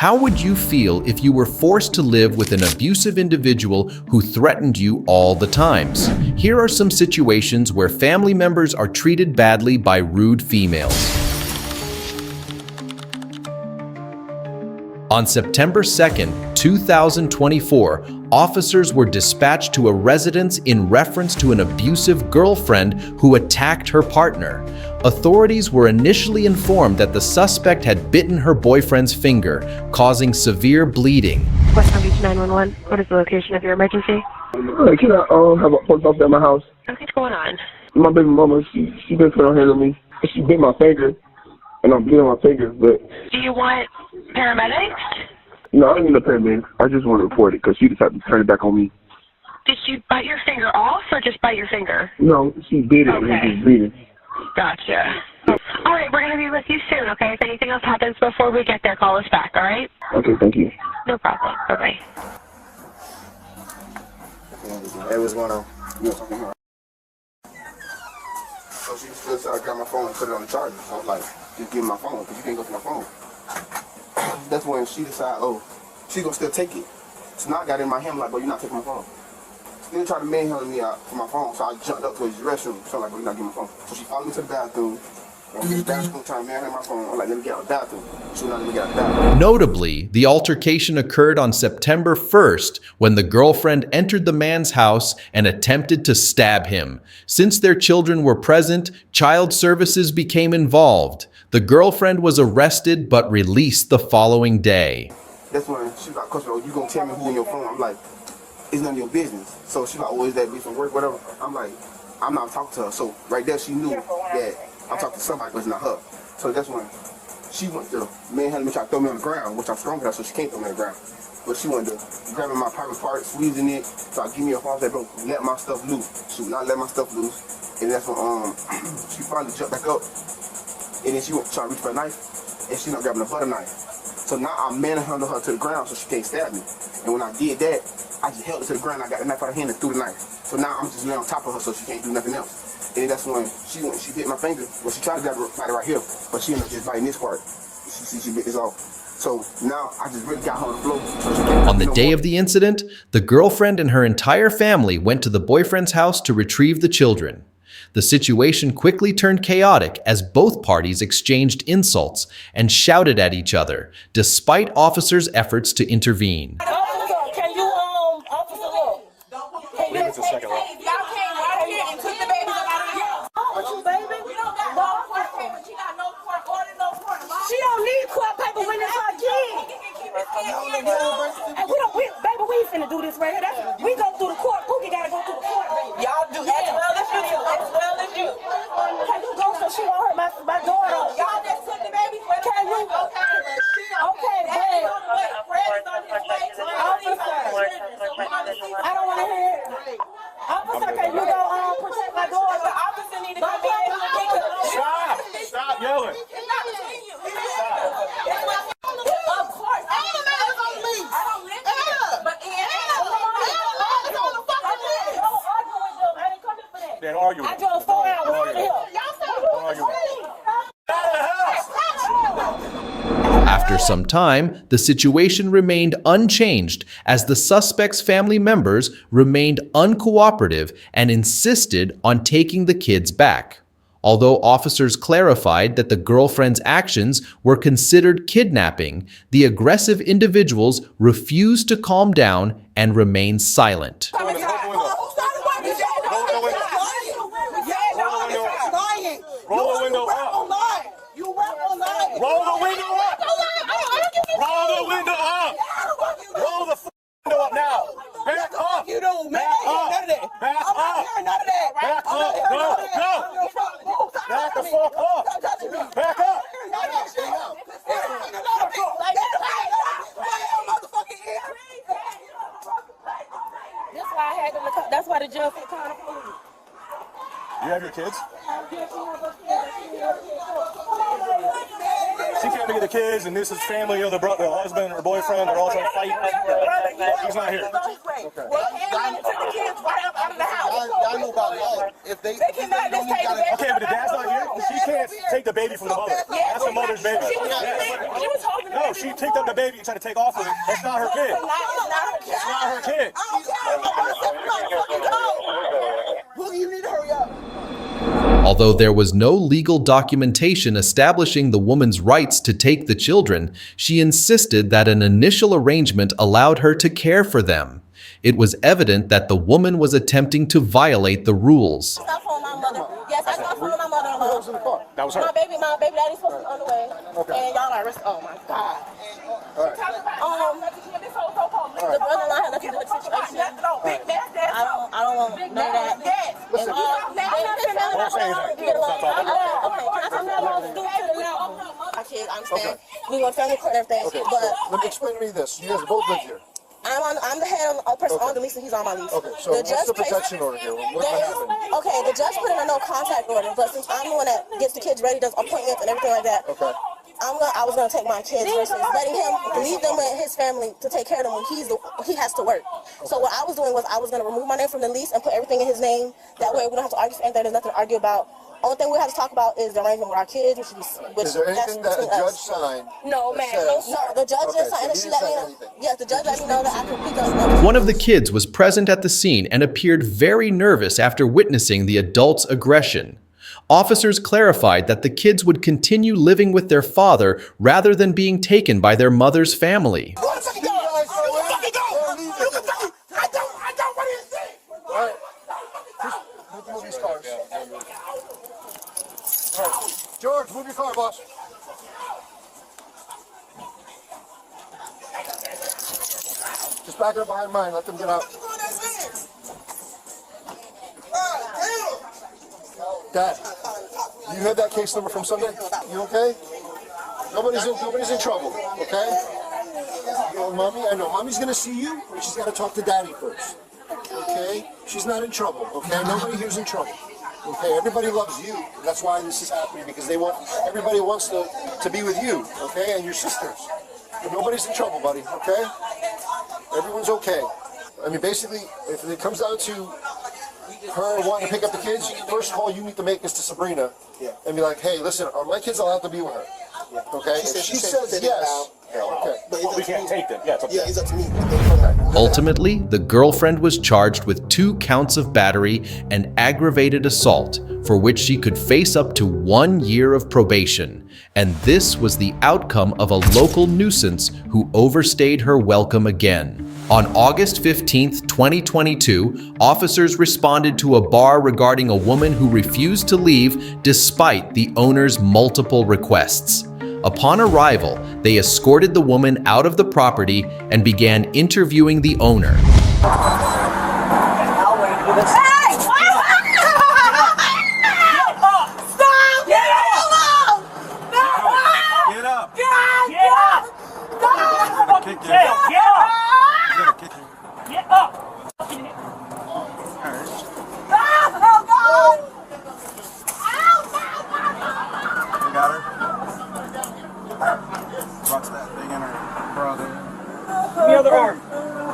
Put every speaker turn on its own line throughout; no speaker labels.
How would you feel if you were forced to live with an abusive individual who threatened you all the times? Here are some situations where family members are treated badly by rude females. On September 2nd, 2024, officers were dispatched to a residence in reference to an abusive girlfriend who attacked her partner. Authorities were initially informed that the suspect had bitten her boyfriend's finger, causing severe bleeding.
West Palm Beach 911. What is the location of your emergency?
Can I have a police officer at my house?
Okay, what's going on?
My baby mama, she been putting her hand on me. She bit my finger, and I'm bleeding my finger, but...
Do you want paramedics?
No, I don't need no paramedics. I just want to report it because she decided to turn it back on me.
Did she bite your finger off or just bite your finger?
No, she bit it and it was bleeding.
Gotcha. All right, we're going to be with you soon, okay? If anything else happens before we get there, call us back, all right?
Okay, thank you.
No problem. Bye-bye.
Hey, what's going on? So she just I got my phone and put it on the charger. So I was like, just give me my phone because you can't go to my phone. That's when she decided, oh, she gonna still take it. So now I got it in my hand, like, bro, you're not taking my phone. Still tried to manhandle me out for my phone, so I jumped up towards the restroom. So I'm like, bro, you're not getting my phone. So she followed me to the bathroom. I'm in the bathroom trying to manhandle my phone. I'm like, let me get out of the bathroom. She would not let me get out of the bathroom.
Notably, the altercation occurred on September 1st when the girlfriend entered the man's house and attempted to stab him. Since their children were present, child services became involved. The girlfriend was arrested but released the following day.
That's when she was like, Coach, you gonna tell me who in your phone? I'm like, it's none of your business. So she like, oh, is that bitch from work, whatever? I'm like, I'm not talking to her. So right there, she knew that I'm talking to somebody, but it's not her. So that's when she went to manhandle me, try to throw me on the ground, which I'm stronger than her, so she can't throw me on the ground. But she wanted to grab my private part, squeezing it, so I give me a phone, said, bro, let my stuff loose. She would not let my stuff loose. And that's when she finally jumped back up. And then she went trying to reach for a knife, and she not grabbing a butter knife. So now I manhandled her to the ground so she can't stab me. And when I did that, I just held her to the ground. I got the knife out of her hand and threw the knife. So now I'm just laying on top of her so she can't do nothing else. And that's when she bit my finger. Well, she tried to grab it right here, but she ended up just biting this part. She bit this off. So now I just really got her on the floor. So she can't
On the day of the incident, the girlfriend and her entire family went to the boyfriend's house to retrieve the children. The situation quickly turned chaotic as both parties exchanged insults and shouted at each other, despite officers' efforts to intervene.
Officer, can you, officer, look. Wait a second, y'all came right here and took the babies up out of here. What you, baby? We don't got no court paper. She got no court order, no court. She don't need court paper when it's her kid. And baby, we finna do this right here. We go through the court. Pookie gotta go through the court, baby. Y'all do as well as you do. As well as you. Can you go so she won't hurt my daughter? Y'all just took the baby. Can you? Okay, babe. Officer, I don't want to hear it. Officer, can you go protect my daughter? The officer need to come in.
Stop yelling.
Of course. I don't live here. But
Then argue.
I drove 4 hours out of here.
After some time, the situation remained unchanged as the suspect's family members remained uncooperative and insisted on taking the kids back. Although officers clarified that the girlfriend's actions were considered kidnapping, the aggressive individuals refused to calm down and remained silent.
Roll the window up. Roll the window up. Roll the window up now. Back up.
You don't, man.
None of that. Back up.
None of that.
Back up. No. Back the fuck up. Back up.
That's why the judge said call the police.
You have your kids? she came to get the kids, and this is family, the husband or boyfriend, they're all trying to fight. He's not here.
Okay. Well, and took the kids right out of the house.
I know about it. If they
cannot just take the baby.
Okay, but the dad's not here. She can't take the baby from the mother. That's the mother's baby.
She was holding
No, she picked up the baby and tried to take off with it. That's not her kid. It's not her kid.
Well, you need to hurry up.
Although there was no legal documentation establishing the woman's rights to take the children, she insisted that an initial arrangement allowed her to care for them. It was evident that the woman was attempting to violate the rules.
Stop calling my mother. Yes, I stopped calling my mother-in-law.
That was her.
My baby daddy's supposed to be on the way. Okay. And y'all are oh my God. The brother-in-law had nothing to do with the situation. I don't want none of that.
Listen.
Okay, I understand. We want family court and everything.
Okay,
But
so let me explain to me this. You guys both live here.
I'm the head of person on the lease, and he's on my lease.
Okay, so what's the protection order here? What happened?
Okay, the judge put in a no contact order, but since I'm the one that gets the kids ready, does appointments and everything like that.
Okay.
I was gonna take my kids versus letting him leave them with his family to take care of them when he has to work. So what I was doing was I was gonna remove my name from the lease and put everything in his name. That way we don't have to argue for anything. There's nothing to argue about. Only thing we have to talk about is the arrangement with our kids, which
is there anything that a judge signed?
No, ma'am. No, the judge just signed and she let me know. Yes, the judge let me know that I could pick up.
One of the kids was present at the scene and appeared very nervous after witnessing the adult's aggression. Officers clarified that the kids would continue living with their father rather than being taken by their mother's family.
I don't want to say. All right. Just move these cars. All right. George, move your car, boss. Just back up behind mine. Let them get out. Dad, you had that case number from Sunday? You okay? Nobody's in trouble, okay? You know, Mommy, I know. Mommy's gonna see you, but she's gotta talk to Daddy first. Okay? She's not in trouble, okay? Nobody here's in trouble. Okay, everybody loves you. That's why this is happening, because everybody wants to be with you, okay? And your sisters. But nobody's in trouble, buddy, okay? Everyone's okay. I mean, basically, if it comes down to her wanting to pick up the kids, first call you need to make is to Sabrina and be like, hey, listen, are my kids allowed to be with her? Okay? If she says yes, okay.
Well, we can't take them. Yeah, it's up to me.
Ultimately, the girlfriend was charged with 2 counts of battery and aggravated assault, for which she could face up to 1 year of probation. And this was the outcome of a local nuisance who overstayed her welcome again. On August 15, 2022, officers responded to a bar regarding a woman who refused to leave despite the owner's multiple requests. Upon arrival, they escorted the woman out of the property and began interviewing the owner.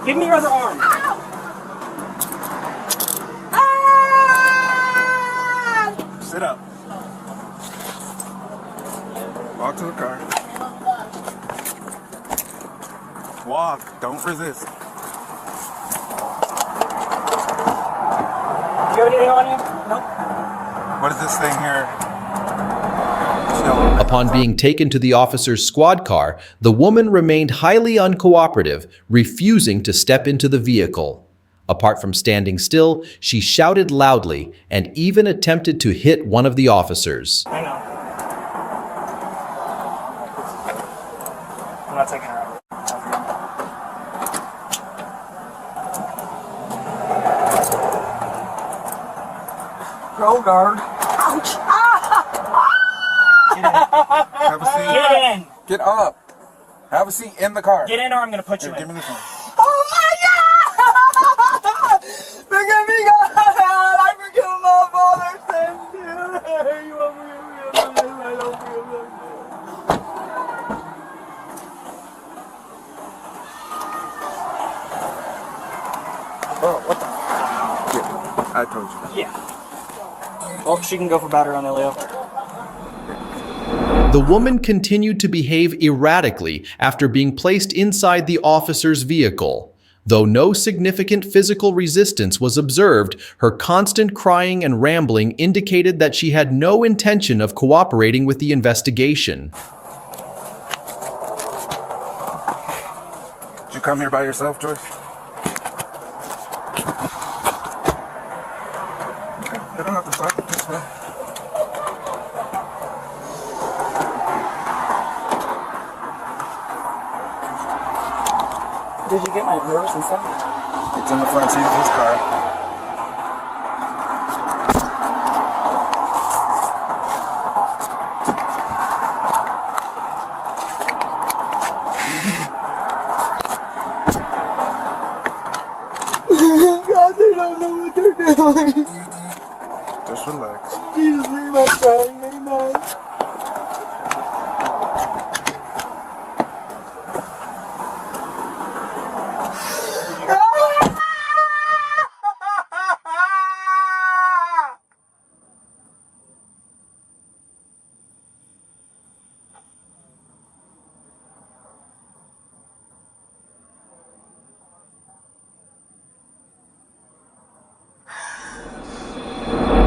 Give me your other arm.
Sit up. Walk to the car. Walk. Don't resist.
You have anything on you? Nope.
What is this thing here?
Upon being taken to the officer's squad car, the woman remained highly uncooperative, refusing to step into the vehicle. Apart from standing still, she shouted loudly and even attempted to hit one of the officers.
I know. I'm not taking her out. Roll guard. Ouch!
Have a seat.
Get in.
Get up. Have a seat in the car.
Get in or I'm going to put you
Give
in.
me this one.
Oh my God! Forgive me, God! I forgive my father's sins. You won't forgive me. I don't forgive them. Oh, what the?
Yeah, I told you.
Yeah. Well, she can go for battery on Elio.
The woman continued to behave erratically after being placed inside the officer's vehicle. Though no significant physical resistance was observed, her constant crying and rambling indicated that she had no intention of cooperating with the investigation.
Did you come here by yourself, Joyce? Okay, you don't have to stop. Just
Did you get my purse and stuff?
It's in the front seat of his car.
God, they don't know what they're doing.
Just relax.
Jesus, leave my son, leave my.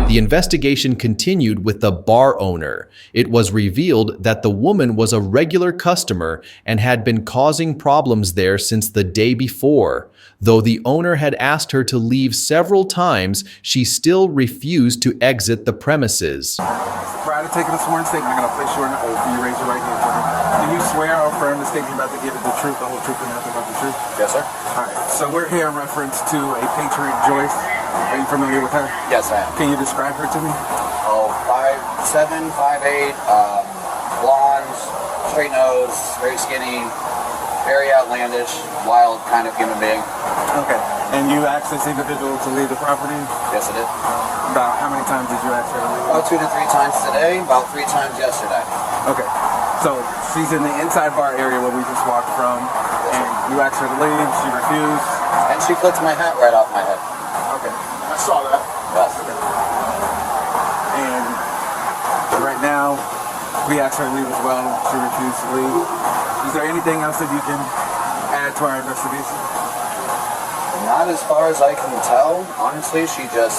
The investigation continued with the bar owner. It was revealed that the woman was a regular customer and had been causing problems there since the day before. Though the owner had asked her to leave several times, she still refused to exit the premises.
Prior to taking a sworn statement, I'm going to place you on an oath. Will you raise your right hand for me? Do you swear or affirm the statement you're about to give is the truth, the whole truth, and nothing but the truth?
Yes, sir.
All right. So we're here in reference to a Patriot Joyce. Are you familiar with her?
Yes, I am.
Can you describe her to me?
Oh, 5'7", 5'8", blonde, straight nose, very skinny, very outlandish, wild kind of human being.
Okay. And you asked this individual to leave the property?
Yes, I did.
About how many times did you ask her to leave?
About 2 to 3 times today, about 3 times yesterday.
Okay. So she's in the inside bar area where we just walked from, and you asked her to leave, she refused.
And she flicked my hat right off my head.
Okay.
I saw that.
Yes.
And right now, we asked her to leave as well. She refused to leave. Is there anything else that you can add to our investigation?
Not as far as I can tell. Honestly, she has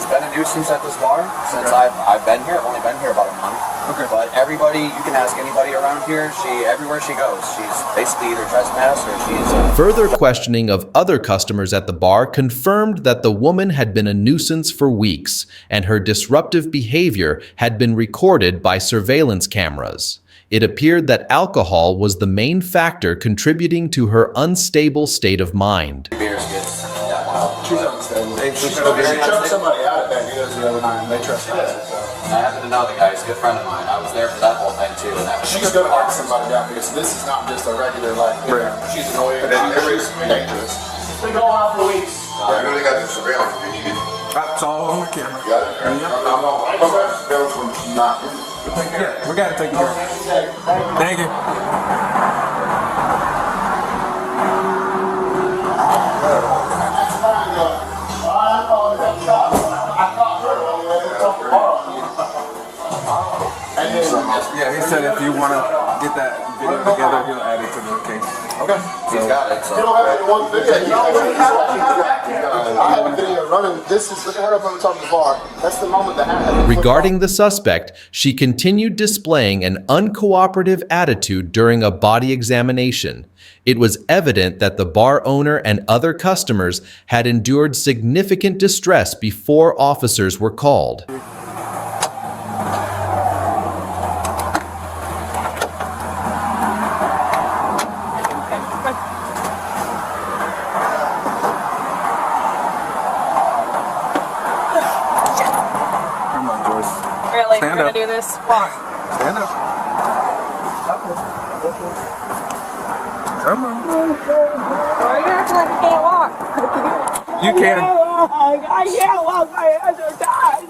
been a nuisance at this bar since I've been here. I've only been here about a month.
Okay.
But everybody, you can ask anybody around here, everywhere she goes, she's basically either trespassed or she's...
Further questioning of other customers at the bar confirmed that the woman had been a nuisance for weeks, and her disruptive behavior had been recorded by surveillance cameras. It appeared that alcohol was the main factor contributing to her unstable state of mind.
Beers gets that wild.
She's unstable.
She
chucked somebody out at that the other night and they trespassed.
I happen to know the guy. He's a good friend of mine. I was there for that whole thing too. And that
She's gonna knock somebody down because this is not just a regular she's annoying. She's dangerous.
It's been going on for weeks.
I know they got the surveillance if you need it.
That's all on the camera.
Got it? Surveillance from not.
Yeah, we got it taken care of. Thank you. Yeah, he said if you want to get that video together, he'll add it to the case.
Okay.
He's got it. So.
You don't have one video. I have a video running. This is, look at her up on the top of the bar. That's the moment that happened.
Regarding the suspect, she continued displaying an uncooperative attitude during a body examination. It was evident that the bar owner and other customers had endured significant distress before officers were called.
Come on, Joyce.
Really?
Stand
We're
up.
gonna do this? Walk.
Stand up. Come on.
Why are you acting like you can't walk?
You can.
I can't walk. My hands are tied.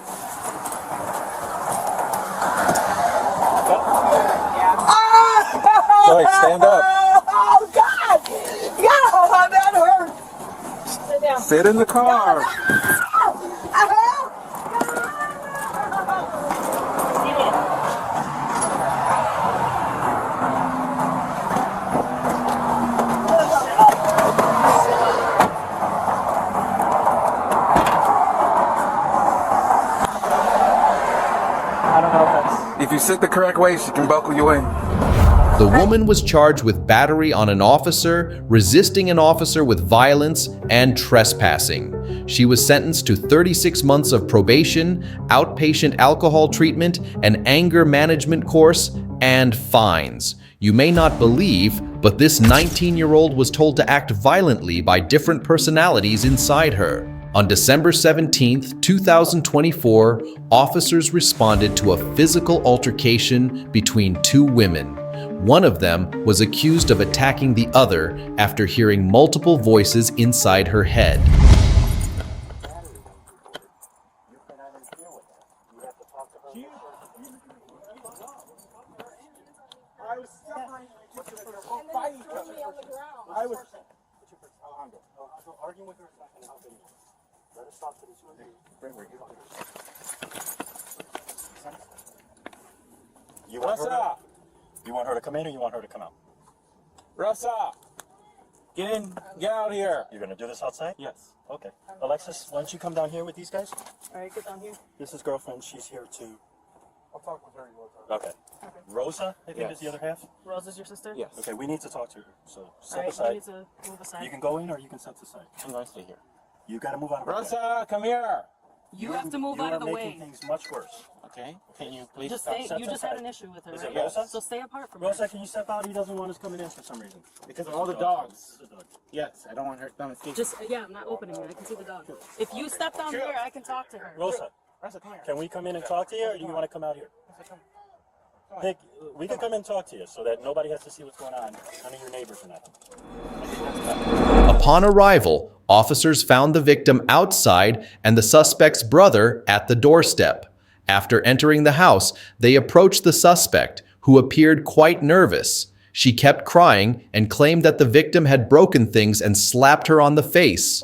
Joyce, stand up.
Oh, God! God, that hurts. Sit down.
Sit in the car. If you sit the correct way, she can buckle you in.
The woman was charged with battery on an officer, resisting an officer with violence, and trespassing. She was sentenced to 36 months of probation, outpatient alcohol treatment, an anger management course, and fines. You may not believe, but this 19-year-old was told to act violently by different personalities inside her. On December 17, 2024, officers responded to a physical altercation between two women. One of them was accused of attacking the other after hearing multiple voices inside her head.
You want her to come in or you want her to come out?
Rosa, get in, get out here.
You're gonna do this outside?
Yes.
Okay. Alexis, why don't you come down here with these guys?
All right, get down here.
This is girlfriend. She's here too.
I'll talk with her.
Okay. Rosa, I think is the other half.
Rosa's your sister?
Yes.
Okay, we need to talk to her. So step
All right,
aside.
you need to move aside.
You can go in or you can step aside. I'm gonna stay here. You gotta move out of the way.
Rosa, come here.
You have to move out of the
You are
way.
making things much worse. Okay? Can you please
Just
step
stay. You just had
aside?
an issue with her,
Is
right?
it Rosa?
So stay apart from
Rosa,
her.
can you step out? He doesn't want us coming in for some reason.
Because of all the dogs.
There's a dog.
Yes, I don't want her to escape.
Just yeah, I'm not opening it. I can see the dog. If you step down here, I can talk to her.
Rosa,
Rosa, come here.
can we come in and talk to you or do you want to come out here? Nick, we can come in and talk to you so that nobody has to see what's going on. None of your neighbors or nothing.
Upon arrival, officers found the victim outside and the suspect's brother at the doorstep. After entering the house, they approached the suspect, who appeared quite nervous. She kept crying and claimed that the victim had broken things and slapped her on the face.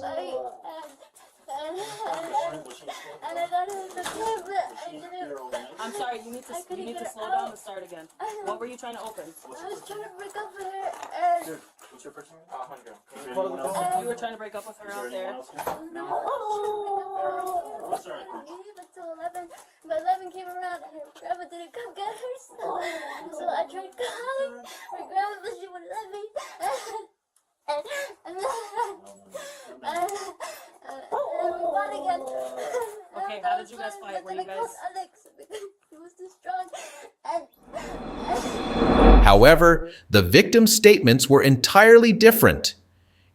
I'm sorry. You need to slow down and start again. What were you trying to open?
I was trying to break up with her and
What's your first name?
You were trying to break up with her out there.
no. I gave it to 11, but 11 came around and her grandma didn't come get her, so I tried calling her grandma, but she wouldn't let me. And we fought again.
Okay, how did you guys fight? Were you guys?
Alex, because he was too strong. And
However, the victim's statements were entirely different.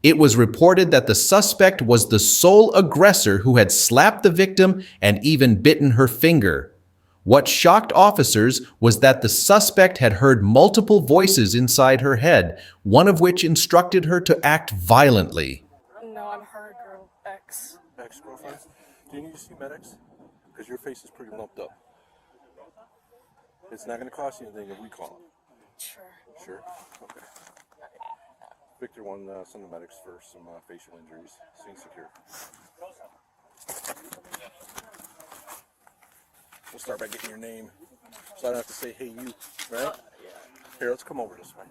It was reported that the suspect was the sole aggressor who had slapped the victim and even bitten her finger. What shocked officers was that the suspect had heard multiple voices inside her head, one of which instructed her to act violently.
No, I'm her girl, ex.
Ex-girlfriend? Do you need to see medics? Because your face is pretty lumped up. It's not going to cost you anything if we call them.
Sure.
Sure? Okay. Victor won some of the medics for some facial injuries. Scene secure. We'll start by getting your name, so I don't have to say, hey, you, right? Here, let's come over this way.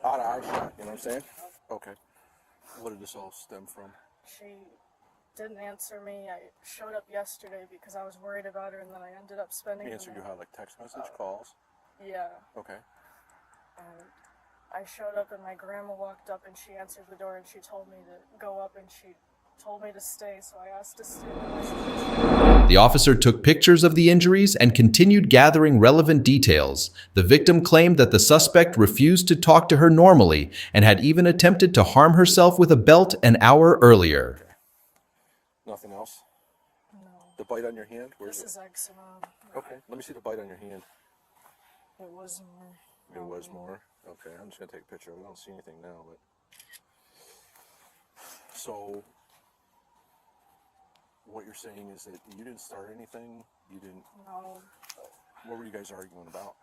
Out of eye shot, you know what I'm saying? Okay. What did this all stem from?
She didn't answer me. I showed up yesterday because I was worried about her, and then I ended up spending the
Answered you
night.
how, like text message, calls?
Yeah.
Okay.
And I showed up, and my grandma walked up, and she answered the door, and she told me to go up, and she told me to stay, so I asked to stay.
The officer took pictures of the injuries and continued gathering relevant details. The victim claimed that the suspect refused to talk to her normally and had even attempted to harm herself with a belt an hour earlier.
Nothing else?
No.
The bite on your hand? Where's
This
it?
is eczema.
Okay, let me see the bite on your hand.
It was more.
It was more? Okay, I'm just gonna take a picture. We don't see anything now, but. So, what you're saying is that you didn't start anything? You didn't.
No.
What were you guys arguing about?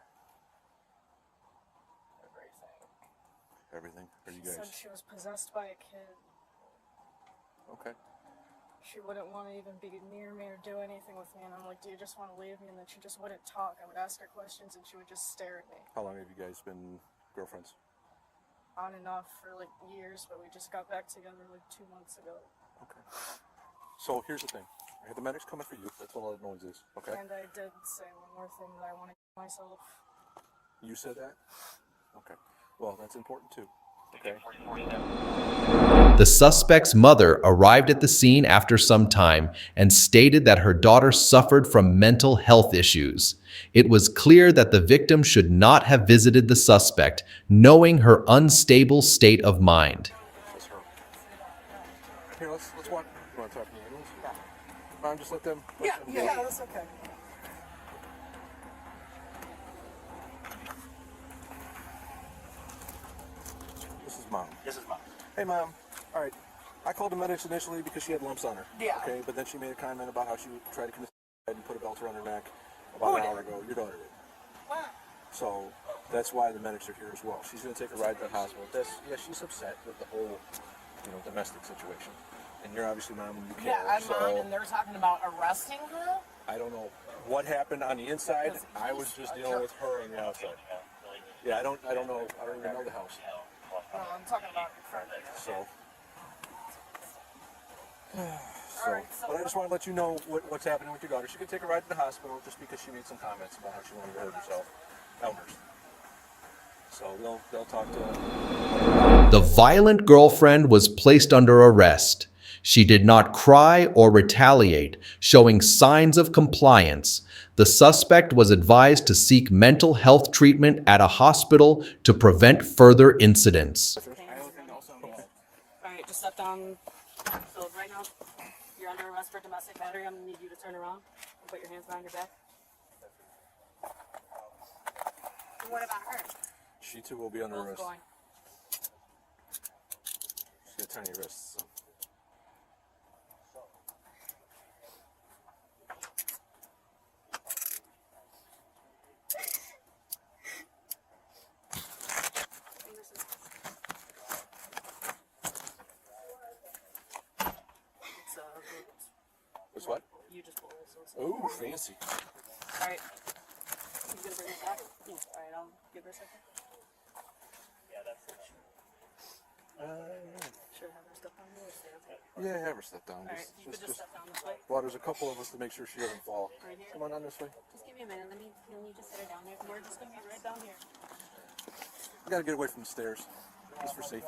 Everything. Are you
She said
guys?
she was possessed by a kid.
Okay.
She wouldn't want to even be near me or do anything with me, and I'm like, do you just want to leave me? And then she just wouldn't talk. I would ask her questions, and she would just stare at me.
How long have you guys been girlfriends?
On and off for like years, but we just got back together like 2 months ago.
Okay. So here's the thing. I had the medics coming for you. That's what all that noise is. Okay.
And I did say one more thing, that I want to kill myself.
You said that? Okay. Well, that's important too. Okay.
The suspect's mother arrived at the scene after some time and stated that her daughter suffered from mental health issues. It was clear that the victim should not have visited the suspect, knowing her unstable state of mind.
That's her. Here, let's walk. You want to talk to me? Mom, just let them.
Yeah, that's okay.
This is Mom.
This is Mom.
Hey, Mom. All right. I called the medics initially because she had lumps on her.
Yeah.
Okay, but then she made a comment about how she would try to commit suicide and put a belt around her neck about an hour ago. Your daughter did.
What?
So that's why the medics are here as well. She's going to take a ride to the hospital. She's upset with the whole, domestic situation. And you're obviously Mom and you care.
Yeah, I'm Mom, and they're talking about arresting her?
I don't know what happened on the inside. I was just dealing with her on the outside. Yeah, I don't know. I don't even know the house.
I'm talking about in front of her.
So, but I just want to let you know what's happening with your daughter. She could take a ride to the hospital just because she made some comments about how she wanted to hurt herself. Elders. So they'll talk to her.
The violent girlfriend was placed under arrest. She did not cry or retaliate, showing signs of compliance. The suspect was advised to seek mental health treatment at a hospital to prevent further incidents.
Alright, just step down. So right now, you're under arrest for domestic battery. I'm going to need you to turn around and put your hands behind your back. What about her?
She too will be under arrest.
Going.
She's got tiny wrists. So. It's what?
You just pull this.
Ooh, fancy.
Alright. You gonna bring it back? Yeah. Alright, I'll give her a second. Yeah, that's it. Should have her step down or stay up here?
Yeah, have her step down.
Alright, you could just step down this way.
Well, there's a couple of us to make sure she doesn't fall.
Right here?
Come on down this way.
Just give me a minute. Let me just sit her down there. We're just gonna be right down here.
We gotta get away from the stairs, just for safety.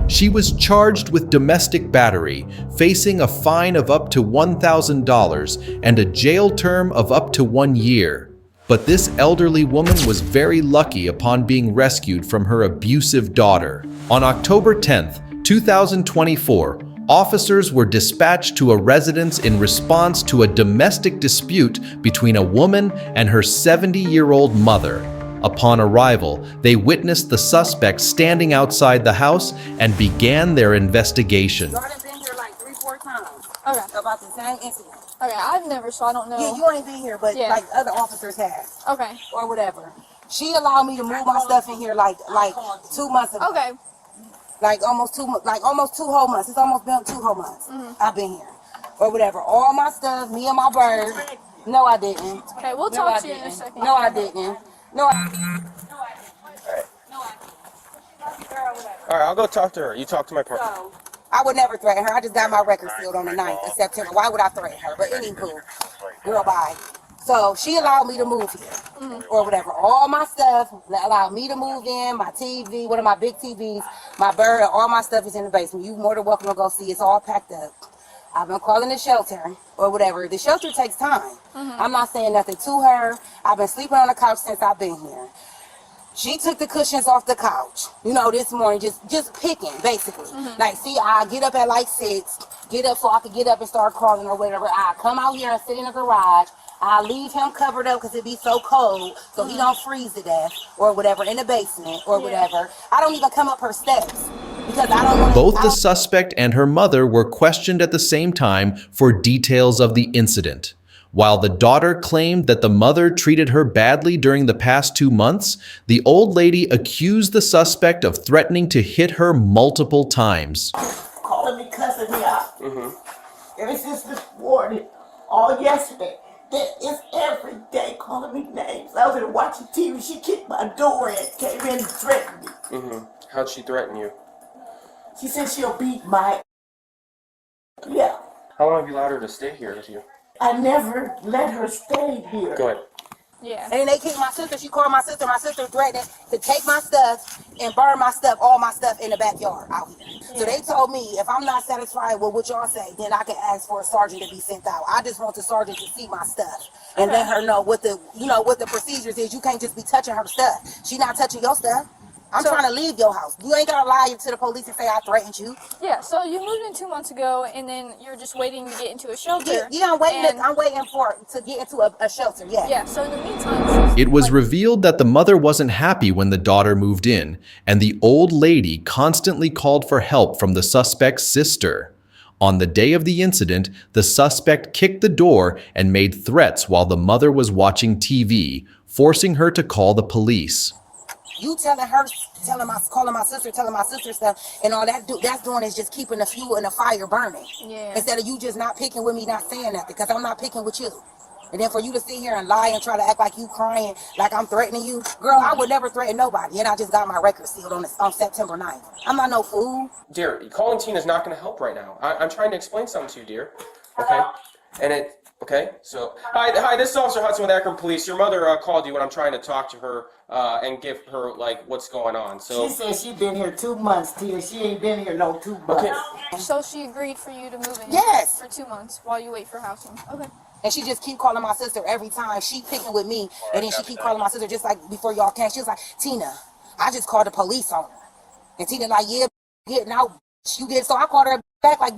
She was charged with domestic battery, facing a fine of up to $1,000 and a jail term of up to 1 year. But this elderly woman was very lucky upon being rescued from her abusive daughter. On October 10th, 2024, officers were dispatched to a residence in response to a domestic dispute between a woman and her 70-year-old mother. Upon arrival, they witnessed the suspect standing outside the house and began their investigation.
Jordan been here like 3-4 times.
Okay.
About the same incident.
Okay, I've never, so I don't know.
Yeah, you ain't been here, but
Yeah.
like other officers have.
Okay.
Or whatever. She allowed me to move my stuff in here like 2 months ago.
Okay.
Like almost 2 whole months. It's almost been 2 whole months. I've been here. Or whatever. All my stuff, me and my bird. No, I didn't.
Okay, we'll talk to you in a second.
No, I didn't. No, I didn't.
Alright, I'll go talk to her. You talk to my partner.
So, I would never threaten her. I just got my record sealed on the 9th of September. Why would I threaten her? But anywho, girl, bye. So she allowed me to move here, or whatever. All my stuff allowed me to move in. My TV, one of my big TVs, my bird, all my stuff is in the basement. You more than welcome to go see. It's all packed up. I've been calling the shelter or whatever. The shelter takes time. I'm not saying nothing to her. I've been sleeping on the couch since I've been here. She took the cushions off the couch, this morning, just picking, basically. Like, see, I get up at like 6, get up so I could get up and start crawling or whatever. I come out here and sit in the garage. I leave him covered up because it be so cold, so he don't freeze to death or whatever in the basement or whatever. I don't even come up her steps because I don't want to.
Both the suspect and her mother were questioned at the same time for details of the incident. While the daughter claimed that the mother treated her badly during the past 2 months, the old lady accused the suspect of threatening to hit her multiple times.
Calling me, cussing me out. Ever since this morning, all yesterday, it's every day calling me names. I was there watching TV. She kicked my door and came in and threatened me.
How'd she threaten you?
She said she'll beat my. Yeah.
How long have you allowed her to stay here with you?
I never let her stay here.
Go ahead.
Yeah. And then they kicked my sister. She called my sister. My sister threatened to take my stuff and burn my stuff, all my stuff in the backyard out here. So they told me if I'm not satisfied with what y'all say, then I can ask for a sergeant to be sent out. I just want the sergeant to see my stuff and let her know what the what the procedures is. You can't just be touching her stuff. She not touching your stuff. I'm trying to leave your house. You ain't gotta lie to the police and say I threatened you.
Yeah, so you moved in 2 months ago, and then you're just waiting to get into a shelter.
Yeah, I'm waiting to get into a shelter. Yeah.
Yeah. So in the meantime,
It was revealed that the mother wasn't happy when the daughter moved in, and the old lady constantly called for help from the suspect's sister. On the day of the incident, the suspect kicked the door and made threats while the mother was watching TV, forcing her to call the police.
You calling my sister stuff, and all that's doing is just keeping the fuel and the fire burning. Yeah. Instead of you just not picking with me, not saying nothing, because I'm not picking with you. And then for you to sit here and lie and try to act like you crying, like I'm threatening you, girl, I would never threaten nobody. And I just got my record sealed on September 9th. I'm not no fool.
Dear, calling Tina's not going to help right now. I'm trying to explain something to you, dear. Okay? Okay, so, hi, this is Officer Hudson with Akron Police. Your mother called you when I'm trying to talk to her and give her, what's going on. So
She said she been here 2 months, Tia. She ain't been here no 2 months.
Okay.
So she agreed for you to move in.
Yes.
For 2 months while you wait for housing. Okay.
And she just keep calling my sister every time. She picking with me, and then she keep calling my sister just like before y'all came. She was like, Tina, I just called the police on her. And Tina like, yeah, getting out. You get so I called her back like,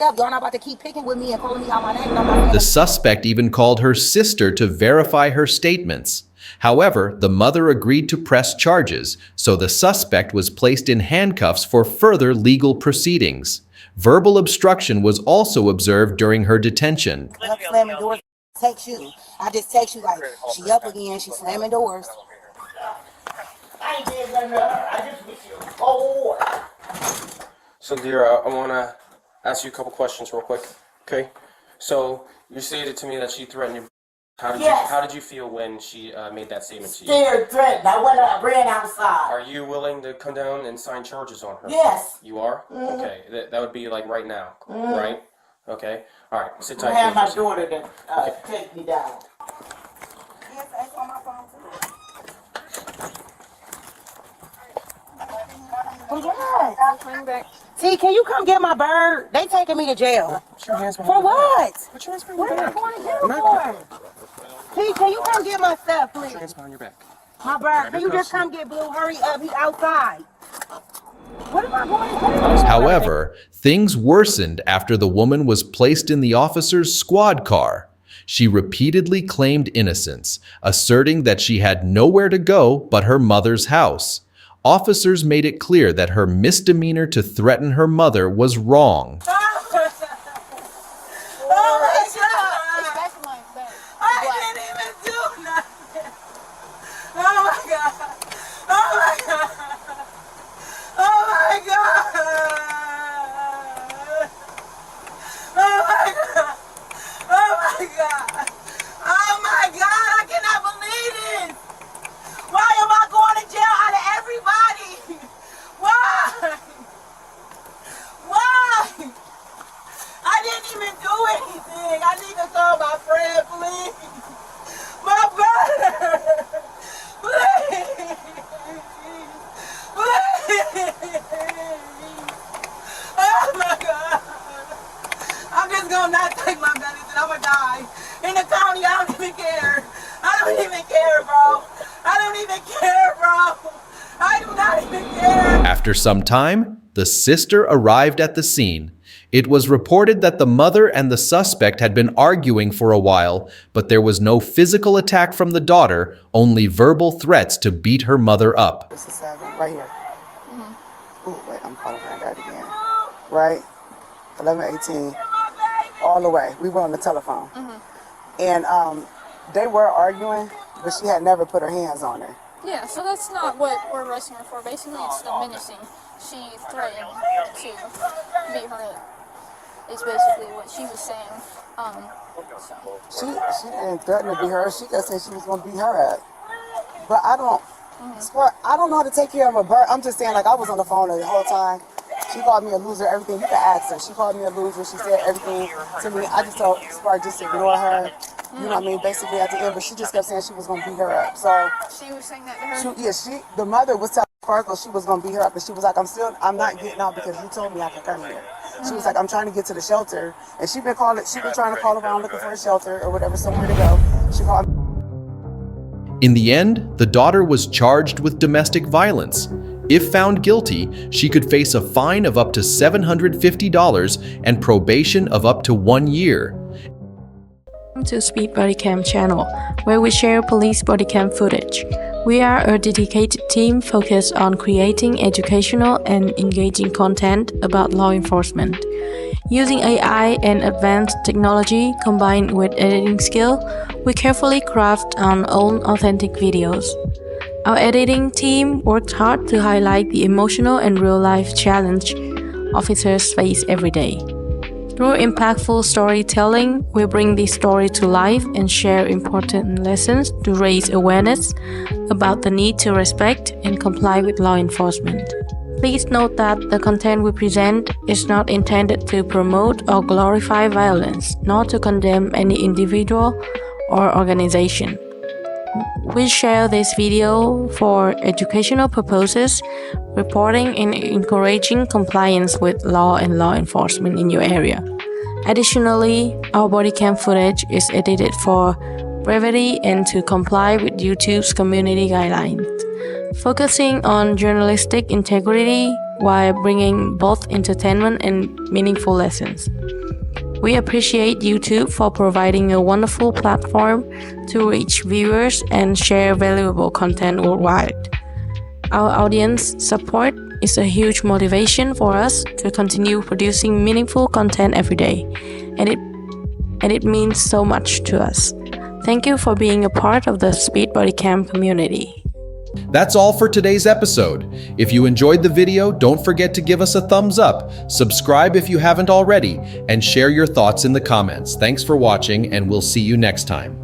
up. Y'all not about to keep picking with me and calling me out my name.
The suspect even called her sister to verify her statements. However, the mother agreed to press charges, so the suspect was placed in handcuffs for further legal proceedings. Verbal obstruction was also observed during her detention.
Slamming doors, text you. I just text you like, she up again, she slamming doors.
I ain't did nothing to her. I just wish you oh.
So, dear, I want to ask you a couple questions real quick. Okay? So, you stated to me that she threatened you. How did you feel when she made that statement to you?
Scared, threatened. I ran outside.
Are you willing to come down and sign charges on her?
Yes.
You are?
Mm-hmm.
Okay. That would be like right now, right? Okay. All right. Sit tight.
I have my daughter to take me down.
Yes, that's on my phone too. What?
Coming back.
T, can you come get my bird? They taking me to jail. For what?
Put your hands behind
What
your
am I
back.
going to jail for? T, can you come get my stuff, please?
Put your hands behind your back.
My bird, can you just come get Blue? Hurry up, he's outside. What am I going to do?
However, things worsened after the woman was placed in the officer's squad car. She repeatedly claimed innocence, asserting that she had nowhere to go but her mother's house. Officers made it clear that her misdemeanor to threaten her mother was wrong. After some time, the sister arrived at the scene. It was reported that the mother and the suspect had been arguing for a while, but there was no physical attack from the daughter, only verbal threats to beat her mother up.
This is 7, right here. Oh, wait, I'm calling her that again. Right? 11:18. All the way. We were on the telephone.
and they were arguing, but she had never put her hands on her.
Yeah, so that's not what we're arresting her for. Basically, it's the menacing. She threatened to beat her up. Is basically what she was saying.
She didn't threaten to beat her. She just said she was gonna beat her up. But I don't know how to take care of a bird. I'm just saying, like, I was on the phone the whole time. She called me a loser. Everything you can ask her. She called me a loser. She said everything to me. I just told Spark just to ignore her. You know what I mean? Basically at the end, but she just kept saying she was gonna beat her up. So
she was saying that to her.
The mother was telling Sparkle she was gonna beat her up, and she was like, I'm not getting out because you told me I could come here. She was like, I'm trying to get to the shelter, and she been trying to call around looking for a shelter or whatever, somewhere to go. She called.
In the end, the daughter was charged with domestic violence. If found guilty, she could face a fine of up to $750 and probation of up to 1 year.
Welcome to Speed Bodycam channel, where we share police bodycam footage. We are a dedicated team focused on creating educational and engaging content about law enforcement. Using AI and advanced technology combined with editing skill, we carefully craft our own authentic videos. Our editing team worked hard to highlight the emotional and real-life challenge officers face every day. Through impactful storytelling, we bring this story to life and share important lessons to raise awareness about the need to respect and comply with law enforcement. Please note that the content we present is not intended to promote or glorify violence, nor to condemn any individual or organization. We share this video for educational purposes, reporting and encouraging compliance with law and law enforcement in your area. Additionally, our bodycam footage is edited for brevity and to comply with YouTube's community guidelines, focusing on journalistic integrity while bringing both entertainment and meaningful lessons. We appreciate YouTube for providing a wonderful platform to reach viewers and share valuable content worldwide. Our audience support is a huge motivation for us to continue producing meaningful content every day, and it means so much to us. Thank you for being a part of the Speed Bodycam community.
That's all for today's episode. If you enjoyed the video, don't forget to give us a thumbs up, subscribe if you haven't already, and share your thoughts in the comments. Thanks for watching, and we'll see you next time.